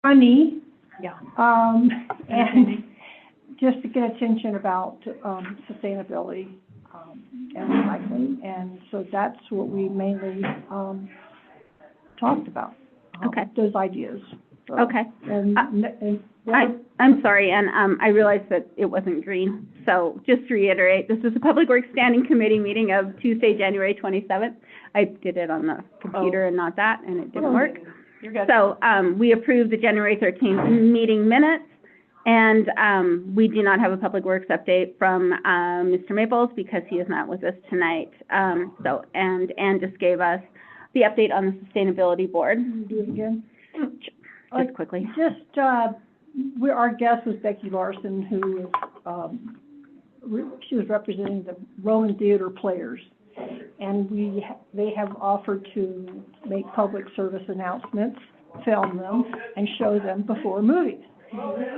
funny, Yeah. and just to get attention about, sustainability, and recycling. And so that's what we mainly, talked about. Okay. Those ideas. So, Okay. And I'm sorry, and I realized that it wasn't green. So just to reiterate, this is the Public Works Standing Committee meeting of Tuesday, January 27th. I did it on the computer and not that, and it didn't work. You're good. So we approved the January 13th meeting minutes, and we do not have a Public Works update from Mr. Maples because he is not with us tonight. So Ann just gave us the update on the Sustainability Board. do it again. Just quickly. Just, our guest was Becky Larson, who was, she was representing the Roman Theater Players. And they have offered to make public service announcements, film them, and show them before movies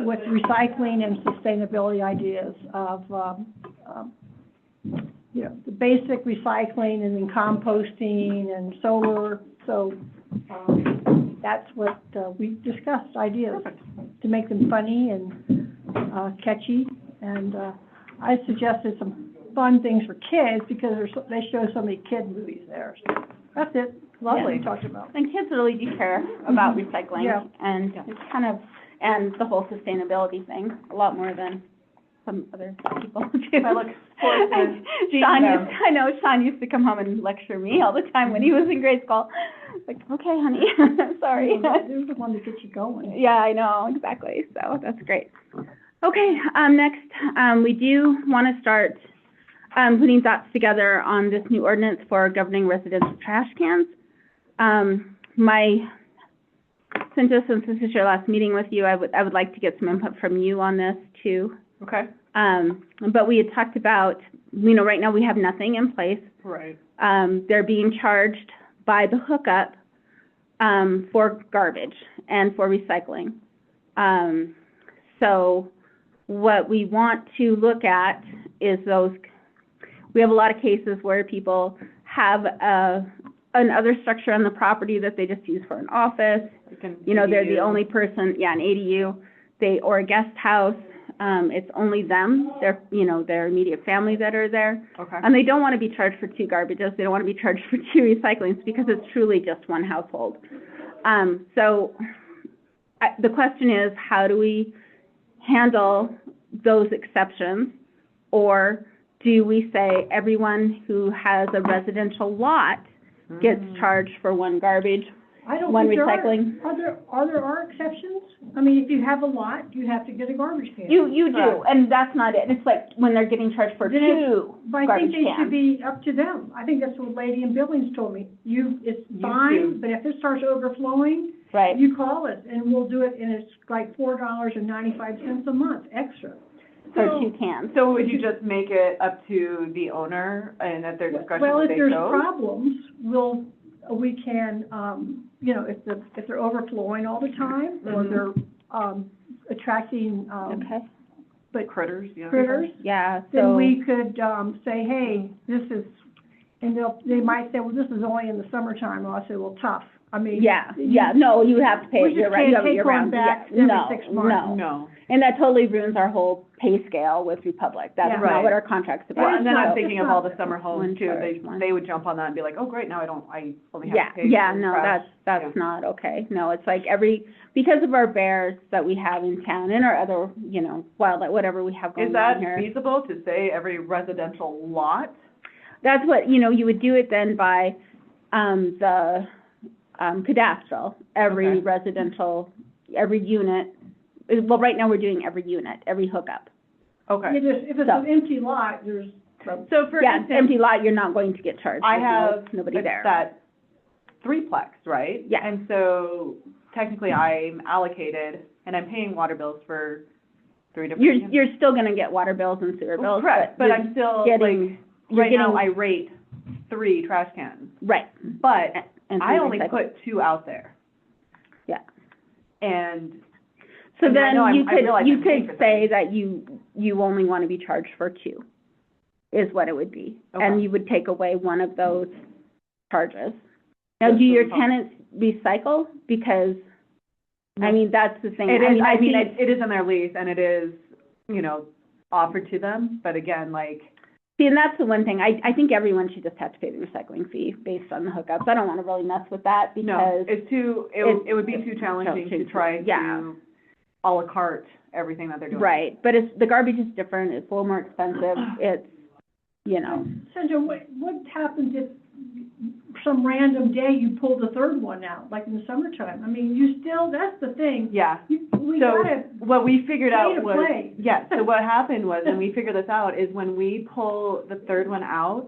with recycling and sustainability ideas of, the basic recycling and then composting and solar. So that's what we discussed, ideas to make them funny and catchy. And I suggested some fun things for kids because they show so many kid movies there. So that's it. Lovely. Yeah, talked about. And kids really do care about recycling and it's kind of, and the whole sustainability thing, a lot more than some other people do. I look forward to seeing them. I know Sean used to come home and lecture me all the time when he was in grade school. Like, okay, honey, sorry. They're the one that gets you going. Yeah, I know, exactly. So that's great. Okay, next, we do want to start putting thoughts together on this new ordinance for governing residential trash cans. Since this is your last meeting with you, I would like to get some input from you on this too. Okay. But we had talked about, right now we have nothing in place. Right. They're being charged by the hookup for garbage and for recycling. So what we want to look at is we have a lot of cases where people have another structure on the property that they just use for an office. They're the only person, an ADU, or a guest house. It's only them, their immediate family that are there. Okay. And they don't want to be charged for two garbages. They don't want to be charged for two recyclings because it's truly just one household. So the question is, how do we handle those exceptions? Or do we say everyone who has a residential lot gets charged for one garbage, one recycling? Are there exceptions? I mean, if you have a lot, you have to get a garbage can. You do, and that's not it. It's like when they're getting charged for two But I garbage think they cans. should be up to them. I think that's what Lady in Billings told me. It's fine, but if it starts overflowing, Right. you call us and we'll do it, and it's like $4.95 a month extra. For two cans. So would you just make it up to the owner and at their discretion Well, what if they there's chose? problems, we can, if they're overflowing all the time, or they're, attracting, Okay. but Critters, critters, Yeah, then so, we could, say, hey, this is, and they might say, well, this is only in the summertime, and I'll say, well, tough. I mean. no, you have to pay We it just year round. can't You have it take year one round. back Yeah, every 6 months. No. And that totally ruins our whole pay scale with Republic. That's Yeah. not Right. what our contract's about. Well, and then I'm not- thinking it's of all not the summer one homes too. charge, one. They would jump on that and be like, oh, great, now I only have to pay. Yeah, for no, trash. that's not okay. No, it's like because of our bears that we have in town and our other, wildlife, whatever we have Is going on that here. feasible to say every residential lot? That's what, you would do it then by, the, cadastral, every Okay. residential, every unit. Well, right now we're doing every unit, every hookup. Okay. If it's an empty lot, there's. So for Yeah, instance, empty lot, you're not going to get charged. I There's have nobody there. that threeplex, right? Yeah. And so technically I'm allocated and I'm paying water bills for 3 different. You're still gonna get water bills and sewer bills, Correct, but you're I'm still getting, right now I getting- rate 3 trash cans, right. but And I some only recycling. put 2 out there. Yeah. And So I mean, I then know you I realize could I'm paying for say that you only want to be charged for 2, is what it would be. And Okay. you would take away one of those charges. Now, Just do for your the pump. tenants recycle? Because I mean, that's the thing. It is, I mean, think- it is in their lease and it is, you know, offered to them, but again, like, See, and that's the one thing, I think everyone should just have to pay the recycling fee based on the hookups. I don't wanna really mess with that no, because, it's too, it would be too challenging to try yeah. to à la carte everything that they're doing. right, but the garbage is different, it's a little more expensive, it's, you know. Sandra, what happens if some random day you pull the third one out, like in the summertime? I mean, you still, that's the thing. Yeah. We So gotta, what we figured out pay to was, play. yeah, so what happened was, and we figured this out, is when we pull the third one out,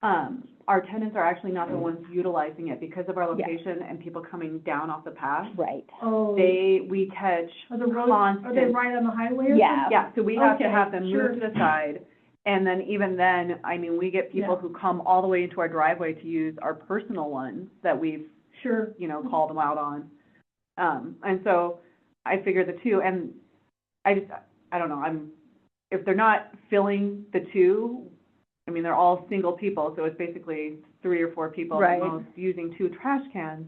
our tenants are actually not the ones utilizing it because of our Yeah. location and people coming down off the path. Right. We catch are the roads, are they constant. right on the highway or Yeah. something? Yeah, so we have to Okay, have them sure. move to the side. And then even then, I mean, we get people Yeah. who come all the way into our driveway to use our personal ones that we've, Sure. you know, called them out on. And so I figure the two, and I don't know, if they're not filling the two, I mean, they're all single people, so it's basically 3 or 4 people at Right. most using 2 trash cans.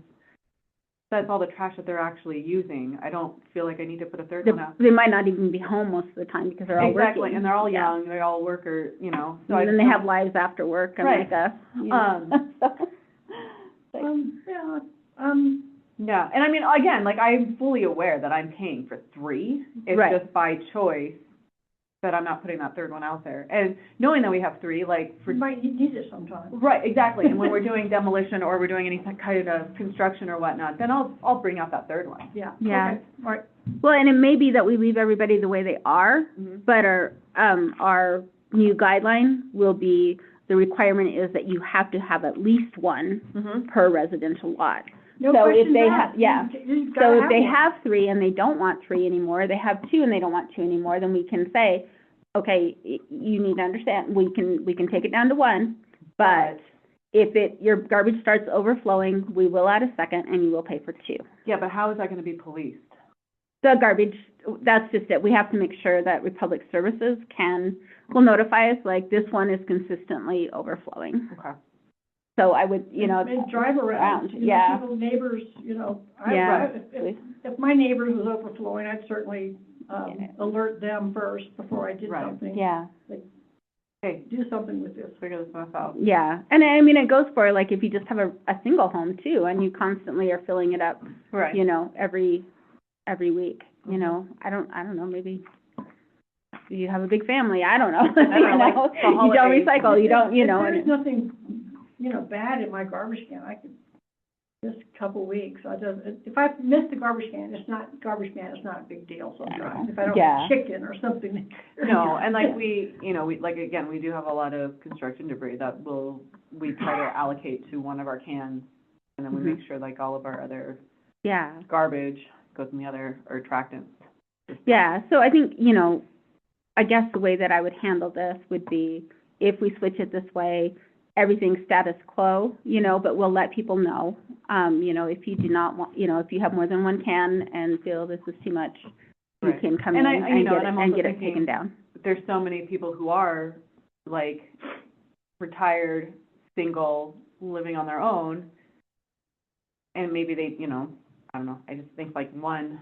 That's all the trash that they're actually using. I don't feel like I need to put a third one out. They might not even be home most of the time because they're all working. Exactly, and they're all Yeah. young, they all work or, you know, so I And then they don't- have lives after work, Right. unlike us. You know? Yeah, Yeah, and I mean, again, like, I'm fully aware that I'm paying for 3. It's Right. just by choice that I'm not putting that third one out there. And knowing that we have 3, like, for you might need it sometime. right, exactly, and when we're doing demolition or we're doing any kind of construction or whatnot, then I'll bring out that third one. Yeah. Yeah. Okay. All right. Well, and it may be that we leave everybody the way they are, Mhm. but our new guideline will be, the requirement is that you have to have at least one Mhm. per residential lot. No So if question they asked. have- yeah. You've So gotta if they one. have 3 and they don't want 3 anymore, they have 2 and they don't want 2 anymore, then we can say, okay, you need to understand, we can take it down to 1, but if your garbage starts overflowing, we will add a second and you will pay for 2. Yeah, but how is that gonna be policed? The garbage, that's just it, we have to make sure that Republic Services will notify us, like, this one is consistently overflowing. Okay. So I would, And drive around, you know, yeah. people, neighbors, you know, Yeah. if my neighbors was overflowing, I'd certainly, Yeah. alert them first before I did Right. something. Yeah, Hey, Do something with this. figure this stuff out. yeah, and I mean, it goes for, like, if you just have a single home too, and you constantly are filling it up, Right. you know, every week, you know, I don't know, maybe you have a big family, I don't know, you like know, the you don't holidays. recycle, you don't, you know, There's and, nothing, you know, bad in my garbage can, I could, just a couple weeks, if I miss the garbage can, it's not a big deal sometimes. If I don't Yeah. have chicken or something. No, and like we do have a lot of construction debris that we try to allocate to one of our cans, and then we Mhm. make sure like all of our other yeah. garbage goes in the other, or attractants. Yeah, so I think, you know, I guess the way that I would handle this would be, if we switch it this way, everything's status quo, you know, but we'll let people know. You know, if you do not want, you know, if you have more than one can and feel this is too much, you Right. can come in And and you know, get and it, I'm and also get it thinking- taken down. There's so many people who are like retired, single, living on their own, and maybe they, you know, I don't know, I just think like one,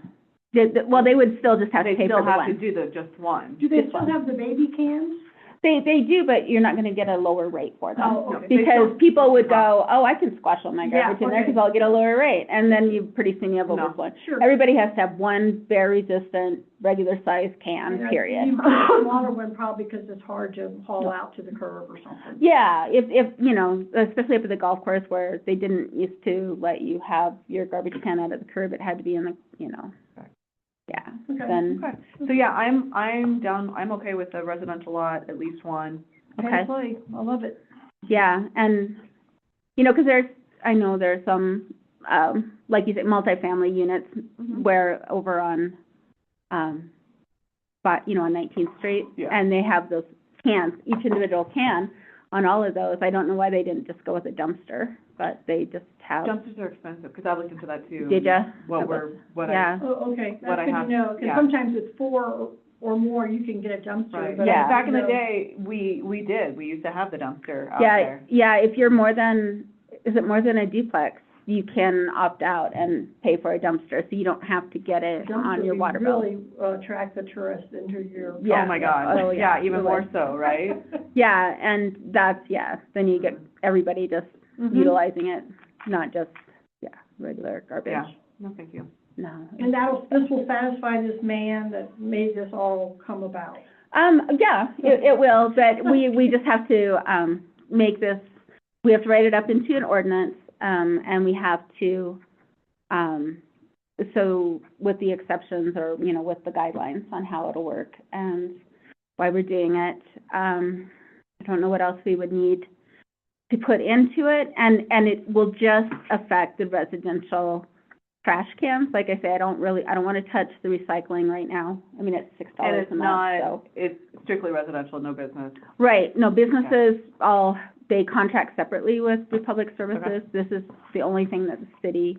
Well, they would still just have to they pay for still the have to one. do the just one. Do they Just still one. have the baby cans? They do, but you're not gonna get a lower rate for them. Oh, okay. Because people would go, oh, I can squash all my Yeah, garbage in there, okay. because I'll get a lower rate, and then you pretty soon you have No. overflow. Sure. Everybody has to have one very resistant, regular sized can, And period. You put a smaller one probably because it's hard to haul out to the curb or something. Yeah, if, you know, especially up at the golf course where they didn't used to let you have your garbage can out at the curb, it had to be in the, you know. Okay. Yeah, Okay. then, Okay, so yeah, I'm down, I'm okay with a residential lot, at least one. Pay okay. to play, I love it. Yeah, and, you know, 'cause I know there's some, like you said, multifamily units Mhm. where over on, but, you know, on 19th Street, Yeah. and they have those cans, each individual can on all of those. I don't know why they didn't just go with a dumpster, but they just have. Dumpsters are expensive, because I looked into that too. Did ya? What I, Yeah. Oh, okay, What I that's good have- to know, because yeah. sometimes it's 4 or more, you can get a dumpster, right, but. Yeah. back in the no. day, we used to have the dumpster out Yeah, there. yeah, if you're more than, is it more than a duplex? you can opt out and pay for a dumpster, so you don't have to get it on your water bill. Really, attract the tourists into your. Yeah. Oh, my God. Oh, yeah. Yeah, even more so, right? Yeah, and that's, then you get everybody just Mhm. utilizing it, not just, regular garbage. Yeah, no, thank you. No. And this will satisfy this man that made this all come about. Yeah, it will, but we just have to, make this, we have to write it up into an ordinance, and we have to, so with the exceptions or, with the guidelines on how it'll work and why we're doing it. I don't know what else we would need to put into it, and it will just affect the residential trash cans. Like I say, I don't want to touch the recycling right now. I mean, it's $6 And a it's month, not, so. it's strictly residential, no business. Right, no, businesses they contract separately with Republic Services. This is the only thing that the city,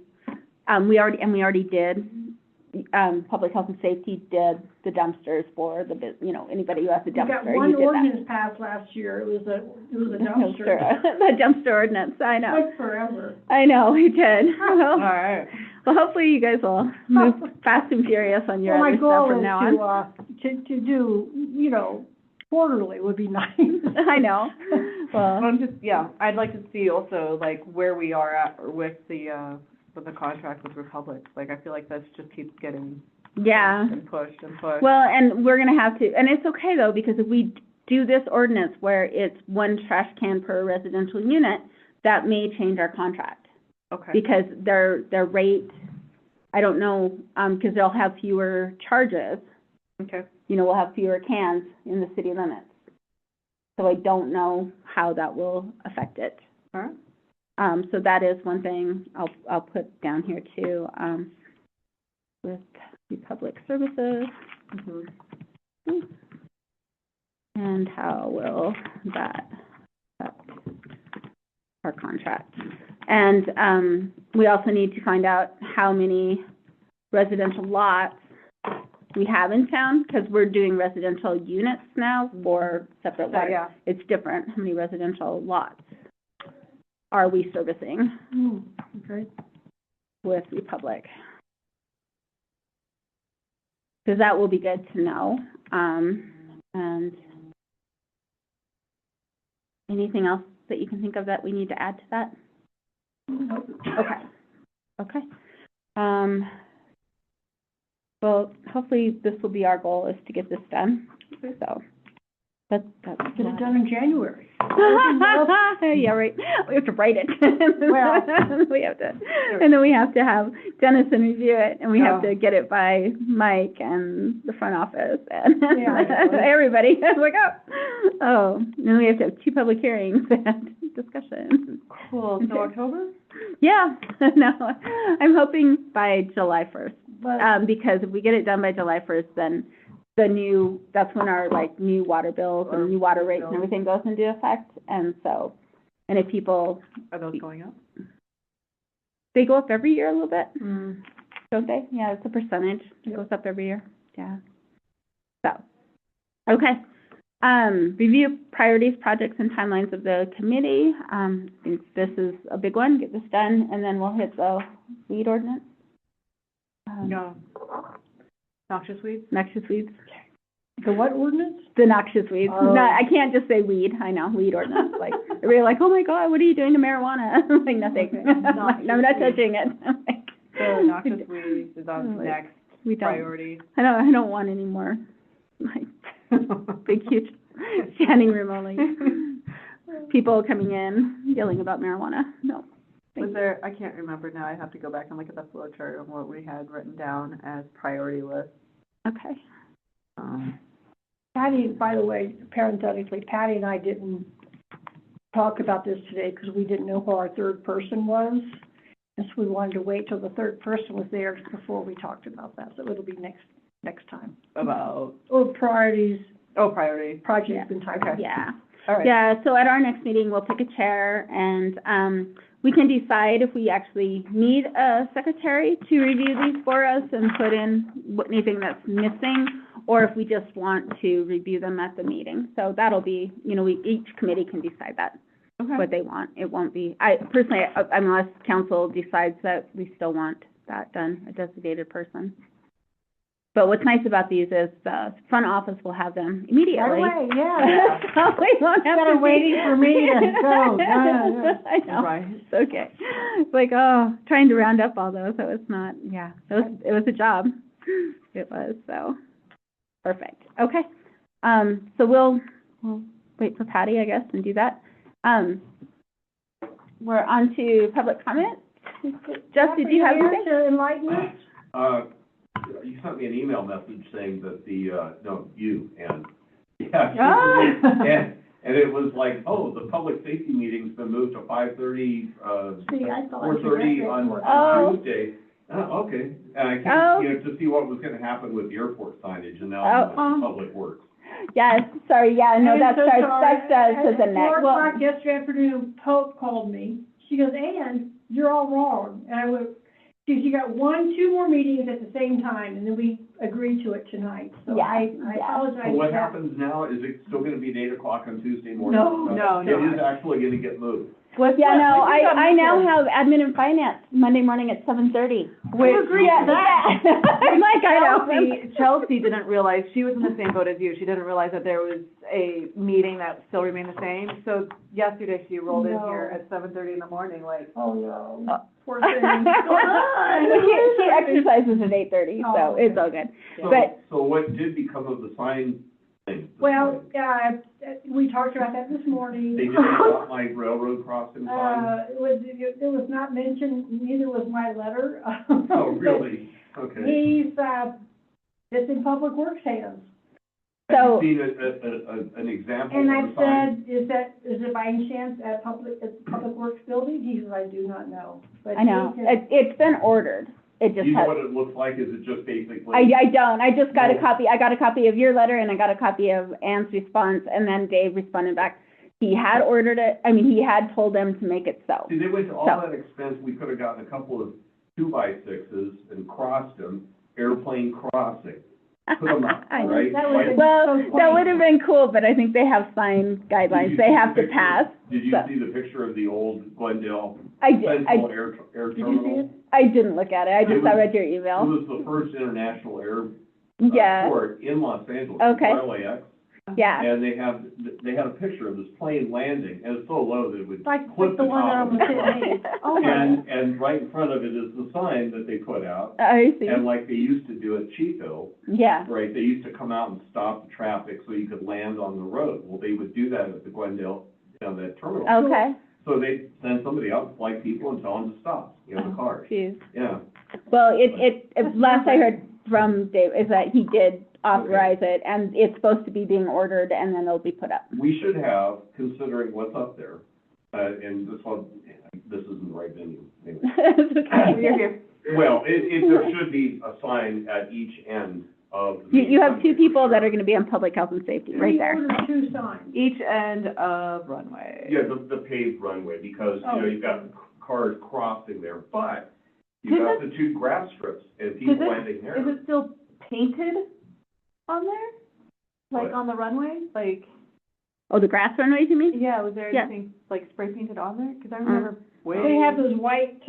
we already did, Public Health and Safety did the dumpsters for the anybody who has a We got dumpster, one you did that. ordinance passed last year, it was a dumpster. The dumpster ordinance, I know. Took forever. I know, we did. All right. Well, hopefully you guys will move fast and furious on your other stuff from now on. Well, my goal is to do, quarterly would be nice. I know. Well, I'm just, I'd like to see also, like, where we are at with the contract with Republic. Like, I feel like this just keeps getting yeah. and pushed and pushed. Well, and we're gonna have to, and it's okay though, because if we do this ordinance where it's one trash can per residential unit, that may change our contract. Okay. Because their rate, I don't know, because they'll have fewer charges. Okay. We'll have fewer cans in the city limits. So I don't know how that will affect it. All right. So that is one thing I'll put down here too, with Republic Services. Mm-hmm. And how will that affect our contract? And, we also need to find out how many residential lots we have in town, because we're doing residential units now for separate water. Yeah. It's different, how many residential lots are we servicing Okay. with Republic? Because that will be good to know. And anything else that you can think of that we need to add to that? Okay. Well, hopefully this will be our goal, is to get this done, so. That's Get it done in January. Yeah, right. We have to write it. Well. We have to, and then we have to have Dennison review it, and we have to get it by Mike and the front office and everybody. I was like, oh, and then we have to have 2 public hearings and discussion. Cool. So October? Yeah, no, I'm hoping by July 1st, But, because if we get it done by July 1st, then that's when our, new water bills and new water rates and everything goes into effect, and so, and if people, Are those going up? they go up every year a little bit, don't they? Yeah, it's a percentage, it goes up every year, yeah. So, okay. Review priorities, projects, and timelines of the committee. I think this is a big one, get this done, and then we'll hit the weed ordinance. No. Noxious weeds? Noxious weeds. the what ordinance? The noxious weeds. Oh. I can't just say weed, I know, weed ordinance, like, they're really like, oh my God, what are you doing to marijuana? I'm like, nothing. Okay. I'm like, no, I'm not touching it. I'm like, So noxious weeds is on Like, next we don't, priority. I don't want any more, like, big, huge standing room only. People coming in yelling about marijuana, no. Was there, I can't remember now, I have to go back and look at the flow chart of what we had written down as priority list. Okay. Patty, by the way, parenthetically, Patty and I didn't talk about this today because we didn't know who our third person was. And so we wanted to wait till the third person was there before we talked about that. So it'll be next time. About, Or priorities, priority. projects and time. Okay. Yeah. All right. Yeah, so at our next meeting, we'll pick a chair, and we can decide if we actually need a secretary to review these for us and put in anything that's missing, or if we just want to review them at the meeting. So that'll be, each committee can decide that. Okay. what they want. It won't be, I personally, unless council decides that we still want that done, a designated person. But what's nice about these is the front office will have them immediately. Right away, yeah. So we won't have Instead to of waiting for me to go. I know. Right. It's okay. It's like, oh, trying to round up all those, so it's not, yeah, it was a job. It was, so, perfect. Okay. So we'll wait for Patty, I guess, and do that. We're on to public comment. Jeff, did you have anything? To enlighten us? You sent me an email message saying that yeah, and it was like, oh, the public safety meeting's been moved to 5:30, See, I thought. 4:30 Oh. on Tuesday. Okay, and I came, Oh. to see what was gonna happen with the airport signage, and now I'm with Public Works. Yes, sorry, yeah, no, I'm that so starts, sorry. that says a At next, 4 well, o'clock yesterday afternoon, Pope called me. She goes, Ann, you're all wrong. And I went, she got 2 more meetings at the same time, and then we agreed to it tonight. So Yeah, I yeah. apologize. So what for that. happens now, is it still gonna be at 8 o'clock on Tuesday morning? No, It is actually gonna get moved. yeah, no, we got I now moved. have admin and finance Monday morning at 7:30. Which, Yeah, yeah. I'm like, I know. Chelsea didn't realize, she was in the same boat as you, she didn't realize that there was a meeting that still remained the same. So yesterday, she rolled in here at 7:30 in the morning, like, Oh, no. Poor thing. She exercises at 8:30, so Oh, it's all good. So, But- so what did become of the sign thing? this Well, morning? we talked about that this morning. They didn't stop my railroad crossing sign? It was not mentioned, neither was my letter. Oh, really? Okay. He's, it's in Public Works hands. So- Have you seen an example And of I've a sign? said, is it by any chance at Public Works building? He says, I do not know. But I know, he can- it's been ordered, it Do just you know has, what it looks like? Is it just basically? I don't, I just got a No. copy, I got a copy of your letter and I got a copy of Ann's response, and then Dave responded back. He had ordered it, he had told them to make it so. See, they went to all So- that expense, we could have gotten a couple of 2x6s and crossed them, airplane crossing. Put them up, I know. right? That would've been Well, so that funny. would have been cool, but I think they have sign Did guidelines you they see have the to picture? pass. Did you so- see the picture of the old Glendale I did, Central Air Did you see Terminal? it? I didn't look at it, I just, It I was- read your It email. was the first international Yeah, port in Los Angeles, Okay. LAX. yeah. And they had a picture of this plane landing, and it's so low that it would Like clip the the one top on of the the plane. TV. Oh, my. And right in front of it is the sign that they put out, I see, and like they used to do at Chico, yeah. right, they used to come out and stop the traffic so you could land on the road. Well, they would do that at the Glendale, that terminal. Okay, So they'd send somebody out to flight people and tell them to stop, the cars, geez. yeah. Well, last I heard from Dave is that he did authorize it, and it's supposed to be being ordered, and then it'll be put up. We should have, considering what's up there, and this isn't the right venue, anyway. It's okay. you're here. Well, there should be a sign at each end of the. You have two people that are gonna be on public health and safety, right there. We ordered 2 signs. Each end of runway. Yeah, the paved runway, because, Oh. you've got cars crossing there, but you've got the 2 grass strips and people landing there. Is it still painted on there? Like What? on the runway? Like, Oh, the grass runways, you mean? yeah, was there Yeah. anything like spray painted on there? Cause I remember way. They have those white,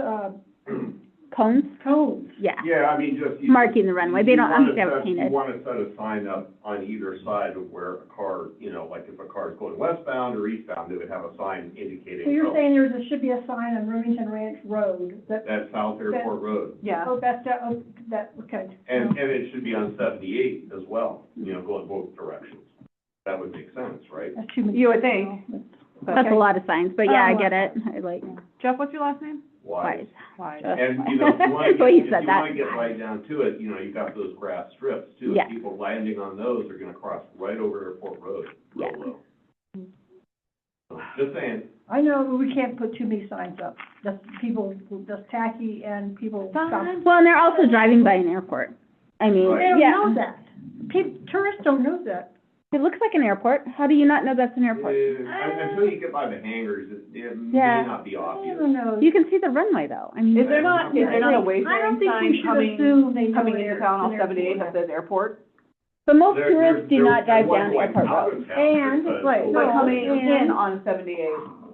Cones? cones. Yeah. Yeah, I mean, just. Marking the runway. They don't have to have it You painted. wanna set a sign up on either side of where a car, like if a car's going westbound or eastbound, they would have a sign indicating. So you're oh, saying there should be a sign on Remington Ranch Road that, That's South Airport Road. Yeah. okay. And it should be on 78 as well, going both directions. That would make sense, right? That's too many. You would think. But- That's a lot of signs, but yeah, I Oh, get it. I like, Jeff, what's your last name? Wise. wise. Why? And, if you wanna That's why he get, said if you that. wanna get right down to it, you've got those grass strips too. Yeah. And people landing on those are gonna cross right over Airport Road, real Yeah. low. So, just saying. I know we can't put too many signs up. That's tacky and people stop. Well, and they're also driving by an airport. I mean, Right. They don't yeah. know that. Tourists don't know that. It looks like an airport. How do you not know that's an airport? Until you get by the hangars, it may Yeah. not be I obvious. don't know. You can see the runway though. I mean, Is there not a I don't wayfaring think we sign should coming, assume they know coming where into town on it's an 78 that airport. says airport? but most There- tourists do there- not drive there was down one Airport out Road. of town And, that says- right, But No, coming and- in on 78.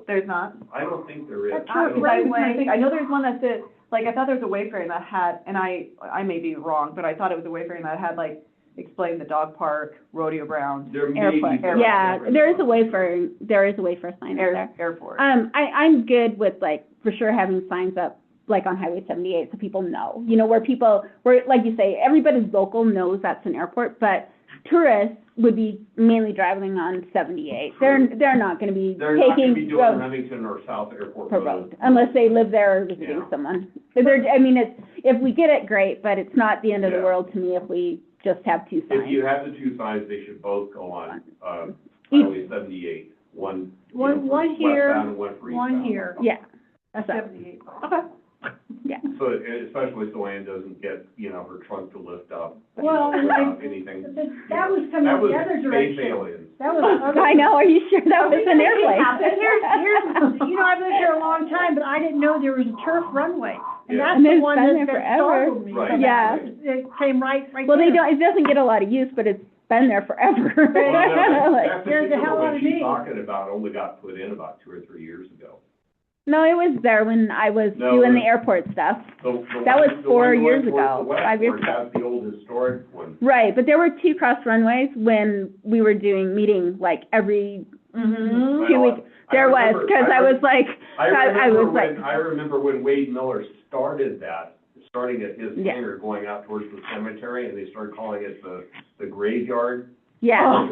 There's not? I don't think there is. That's I Turf Run. I know there's one that said, like, I thought there was a Wayfaring that had, and I may be wrong, but I thought it was a Wayfaring that had, like, explained the dog park, rodeo grounds, There may be. Airport, yeah, there is a Wayfair sign up there. airport. I'm good with, like, for sure having signs up, like on Highway 78, so people know, you know, where, like you say, everybody local knows that's an airport, but tourists would be mainly driving on 78. They're not gonna be They're not gonna be taking doing roads Remington or South Airport per Road. road, unless they live there or visiting Yeah. someone. I mean, if we get it, great, but it's not the end of the Yeah. world to me if we just have two signs. If you have the two signs, they should both go on, Each- Highway 78, one, you One- know, for one here, westbound and one for eastbound. One here, Yeah, that's So- 78. Okay. yeah. So, especially so Ann doesn't get, you know, her trunk to lift up, you Well, know, and without anything. That was coming That was the other space direction. aliens. That was other. I know, are you sure that was an airplane? Here's, you know, I've lived here a long time, but I didn't know there was a turf runway. And Yeah. that's And the it's one been that there that forever. startled me. Right. Yeah. It came right Well, they there. don't, it doesn't get a lot of use, but it's been there forever. Well, no, Like- that scared the hell particular out one of she's me. talking about only got put in about 2 or 3 years ago. No, it was there when I was No, doing it- the airport stuff. That was 4 years ago, 5 years ago. That's the old historic one. Right, but there were 2 cross runways when we were doing meeting, like, every Mm-hmm. 2 weeks. There was, because I was like, I remember when Wade Miller starting at his Yeah. hangar going out towards the cemetery, and they started calling it the graveyard. yeah,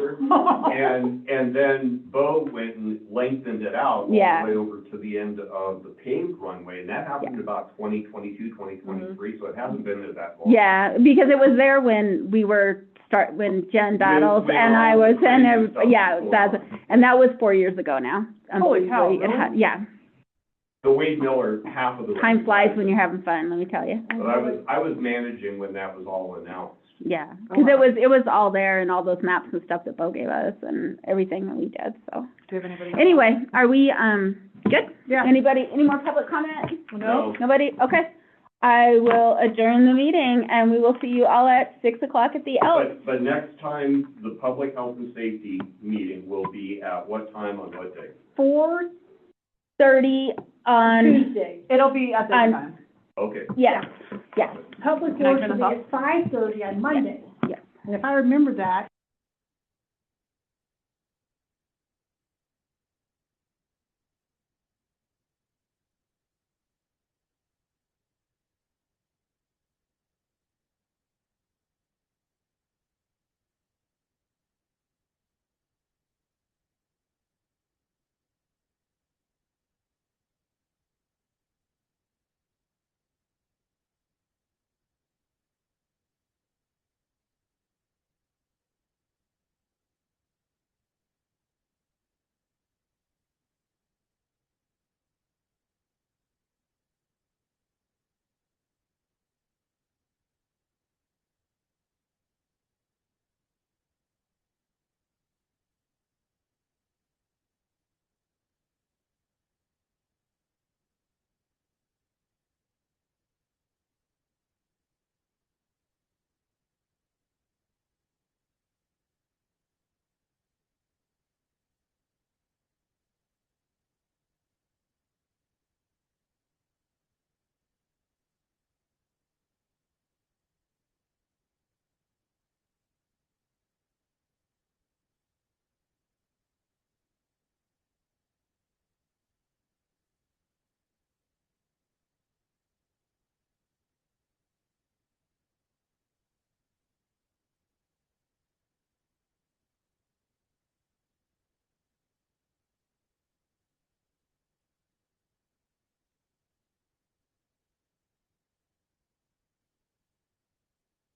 And then Bo went and lengthened it out all Yeah. the way over to the end of the paved runway, and that happened about 2022, 2023, so it hasn't been there that long. yeah, because it was there when we were when Jen Battles When and I all the was in, crazy stuff yeah, was going that's, on. and that was 4 years ago now. Holy cow, It had- really? Yeah, The Wade Miller, half of the. time runway flies was- when you're having fun, let me tell you. But I was managing when that was all announced. Yeah, Oh, because wow. it was all there and all those maps and stuff that Bo gave us and everything that we did, so. Do you have anybody? Anyway, are we, good? Yeah. Anybody, any more public comment? No. Nobody? Okay. I will adjourn the meeting and we will see you all at 6 o'clock at the Elks. But next time, the public health and safety meeting will be at what time on what day? 4:30 on, Tuesday. It'll be at this On- time. Okay. yeah, yeah. Public Can I works turn will this be at 5:30 on Monday. Yes. And if I remember that,